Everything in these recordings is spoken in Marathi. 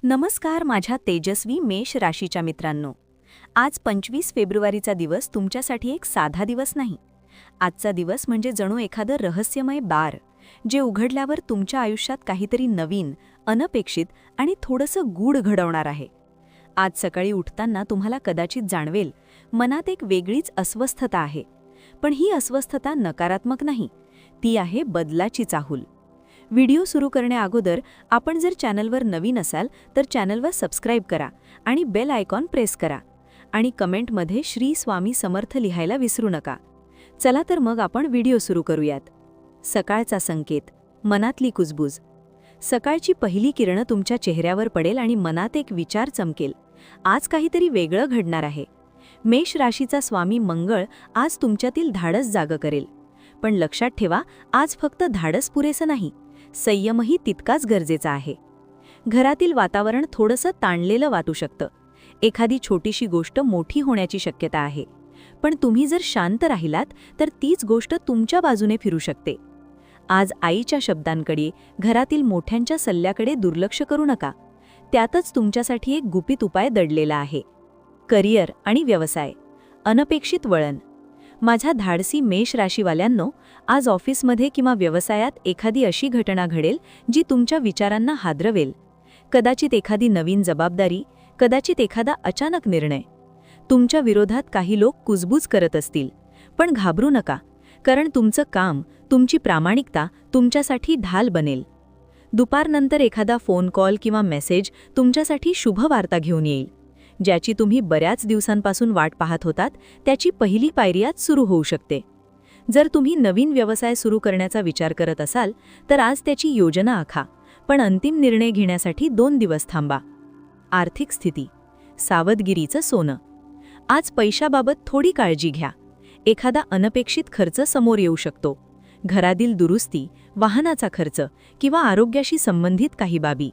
नमस्कार माझ्या तेजस्वी मेष राशीच्या मित्रांनो. आज 25 फेब्रुवारीचा दिवस तुमच्यासाठी एक साधा दिवस नाही. आजचा दिवस म्हणजे जणू एखादं रहस्यमय दार जे उघडल्यावर तुमच्या आयुष्यात काहीतरी नवीन, अनपेक्षित आणि थोडंसं गूढ घडवणार आहे. आज सकाळी उठताना तुम्हाला कदाचित जाणवेल, मनात एक वेगळीच अस्वस्थता आहे. पण ही अस्वस्थता नकारात्मक नाही, ती आहे बदलाची चाहूल. व्हिडिओ सुरू करण्याअगोदर आपण जर चॅनलवर नवीन असाल तर चॅनलवर सबस्क्राईब करा आणि बेल आयकॉन प्रेस करा आणि कमेंटमध्ये श्री स्वामी समर्थ लिहायला विसरू नका. चला तर मग आपण व्हिडिओ सुरू करूयात. सकाळचा संकेत, मनातली कुजबूज. सकाळची पहिली किरणं तुमच्या चेहऱ्यावर पडेल आणि मनात एक विचार चमकेल, आज काहीतरी वेगळं घडणार आहे. मेष राशीचा स्वामी मंगळ आज तुमच्यातील धाडस जागं करेल. पण लक्षात ठेवा, आज फक्त धाडस पुरेसं नाही, संयमही तितकाच गरजेचा आहे. घरातील वातावरण थोडंसं ताणलेलं वाटू शकतं. एखादी छोटीशी गोष्ट मोठी होण्याची शक्यता आहे. पण तुम्ही जर शांत राहिलात तर तीच गोष्ट तुमच्या बाजूने फिरू शकते. आज आईच्या शब्दांकडे, घरातील मोठ्यांच्या सल्ल्याकडे दुर्लक्ष करू नका. त्यातच तुमच्यासाठी एक गुपित उपाय दडलेला आहे. करिअर आणि व्यवसाय. अनपेक्षित वळण. माझ्या धाडसी मेष राशीवाल्यांनो, आज ऑफिसमध्ये किंवा व्यवसायात एखादी अशी घटना घडेल जी तुमच्या विचारांना हादरवेल. कदाचित एखादी नवीन जबाबदारी, कदाचित एखादा अचानक निर्णय. तुमच्या विरोधात काही लोक कुजबूज करत असतील, पण घाबरू नका, कारण तुमचं काम, तुमची प्रामाणिकता तुमच्यासाठी ढाल बनेल. दुपारनंतर एखादा फोन कॉल किंवा मेसेज तुमच्यासाठी शुभ वार्ता घेऊन येईल. ज्याची तुम्ही बऱ्याच दिवसांपासून वाट पाहत होतात त्याची पहिली पायरी आज सुरू होऊ शकते. जर तुम्ही नवीन व्यवसाय सुरू करण्याचा विचार करत असाल तर आज त्याची योजना आखा, पण अंतिम निर्णय घेण्यासाठी 2 दिवस थांबा. आर्थिक स्थिती. सावधगिरीचं सोनं. आज पैशाबाबत थोडी काळजी घ्या. एखादा अनपेक्षित खर्च समोर येऊ शकतो. घरातील दुरुस्ती, वाहनाचा खर्च किंवा आरोग्याशी संबंधित काही बाबी.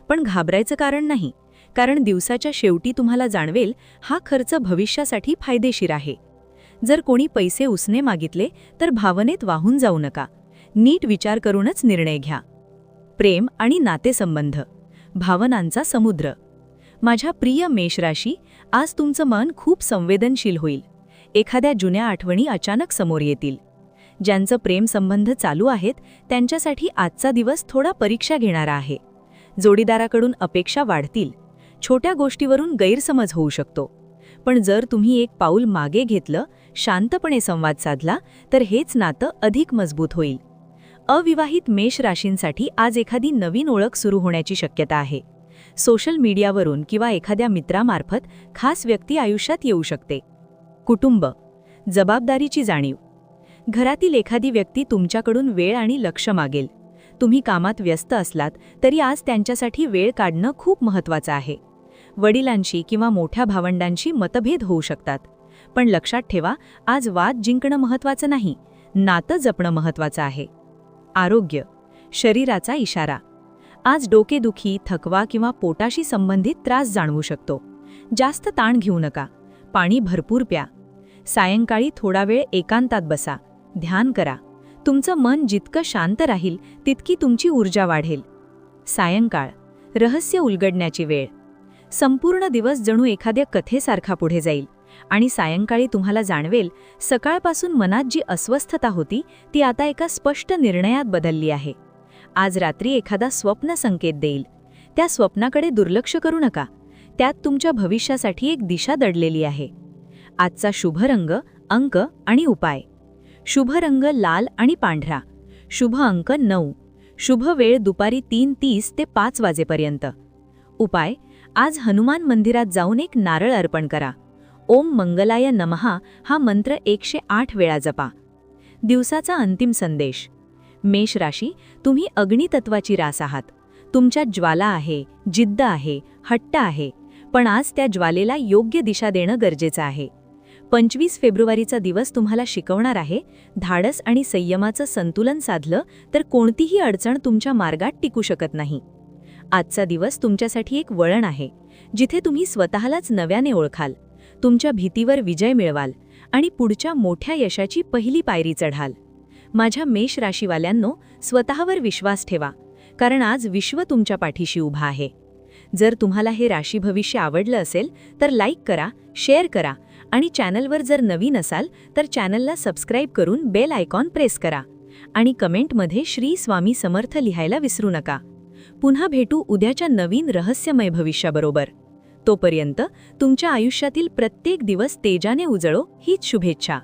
पण घाबरायचं कारण नाही, कारण दिवसाच्या शेवटी तुम्हाला जाणवेल हा खर्च भविष्यासाठी फायदेशीर आहे. जर कोणी पैसे उसने मागितले तर भावनेत वाहून जाऊ नका. नीट विचार करूनच निर्णय घ्या. प्रेम आणि नातेसंबंध. भावनांचा समुद्र. माझ्या प्रिय मेष राशी, आज तुमचं मन खूप संवेदनशील होईल. एखाद्या जुन्या आठवणी अचानक समोर येतील. ज्यांचं प्रेम संबंध चालू आहेत त्यांच्यासाठी आजचा दिवस थोडा परीक्षा घेणारा आहे. जोडीदाराकडून अपेक्षा वाढतील. छोट्या गोष्टीवरून गैरसमज होऊ शकतो. पण जर तुम्ही एक पाऊल मागे घेतलं, शांतपणे संवाद साधला तर हेच नातं अधिक मजबूत होईल. अविवाहित मेष राशींसाठी आज एखादी नवीन ओळख सुरू होण्याची शक्यता आहे. सोशल मीडियावरून किंवा एखाद्या मित्रामार्फत खास व्यक्ती आयुष्यात येऊ शकते. कुटुंब. जबाबदारीची जाणीव. घरातील एखादी व्यक्ती तुमच्याकडून वेळ आणि लक्ष मागेल. तुम्ही कामात व्यस्त असलात तरी आज त्यांच्यासाठी वेळ काढणं खूप महत्त्वाचं आहे. वडिलांशी किंवा मोठ्या भावंडांशी मतभेद होऊ शकतात. पण लक्षात ठेवा, आज वाद जिंकणं महत्त्वाचं नाही, नातं जपणं महत्त्वाचं आहे. आरोग्य. शरीराचा इशारा. आज डोकेदुखी, थकवा किंवा पोटाशी संबंधित त्रास जाणवू शकतो. जास्त ताण घेऊ नका. पाणी भरपूर प्या. सायंकाळी थोडा वेळ एकांतात बसा, ध्यान करा. तुमचं मन जितकं शांत राहील तितकी तुमची ऊर्जा वाढेल. सायंकाळ. रहस्य उलगडण्याची वेळ. संपूर्ण दिवस जणू एखाद्या कथेसारखा पुढे जाईल आणि सायंकाळी तुम्हाला जाणवेल, सकाळपासून मनात जी अस्वस्थता होती ती आता एका स्पष्ट निर्णयात बदलली आहे. आज रात्री एखादा स्वप्न संकेत देईल. त्या स्वप्नाकडे दुर्लक्ष करू नका. त्यात तुमच्या भविष्यासाठी एक दिशा दडलेली आहे. आजचा शुभ रंग, अंक आणि उपाय. शुभ रंग लाल आणि पांढरा. शुभ अंक 9. शुभ वेळ दुपारी 3:30 ते 5 वाजेपर्यंत. उपाय. आज हनुमान मंदिरात जाऊन एक नारळ अर्पण करा. ओम मंगलाय नमः हा मंत्र 108 वेळा जपा. दिवसाचा अंतिम संदेश. मेष राशी, तुम्ही अग्नितत्वाची रास आहात. तुमच्यात ज्वाला आहे, जिद्द आहे, हट्ट आहे. पण आज त्या ज्वालेला योग्य दिशा देणं गरजेचं आहे. 25 फेब्रुवारीचा दिवस तुम्हाला शिकवणार आहे, धाडस आणि संयमाचं संतुलन साधलं तर कोणतीही अडचण तुमच्या मार्गात टिकू शकत नाही. आजचा दिवस तुमच्यासाठी एक वळण आहे, जिथे तुम्ही स्वतःलाच नव्याने ओळखाल, तुमच्या भीतीवर विजय मिळवाल आणि पुढच्या मोठ्या यशाची पहिली पायरी चढाल. माझ्या मेष राशीवाल्यांनो, स्वतःवर विश्वास ठेवा, कारण आज विश्व तुमच्या पाठीशी उभा आहे. जर तुम्हाला हे राशी भविष्य आवडलं असेल तर लाईक करा, शेअर करा आणि चॅनलवर जर नवीन असाल तर चॅनलला सबस्क्राईब करून बेल आयकॉन प्रेस करा आणि कमेंटमध्ये श्री स्वामी समर्थ लिहायला विसरू नका. पुन्हा भेटू उद्याच्या नवीन रहस्यमय भविष्याबरोबर. तोपर्यंत तुमच्या आयुष्यातील प्रत्येक दिवस तेजाने उजळो हीच शुभेच्छा.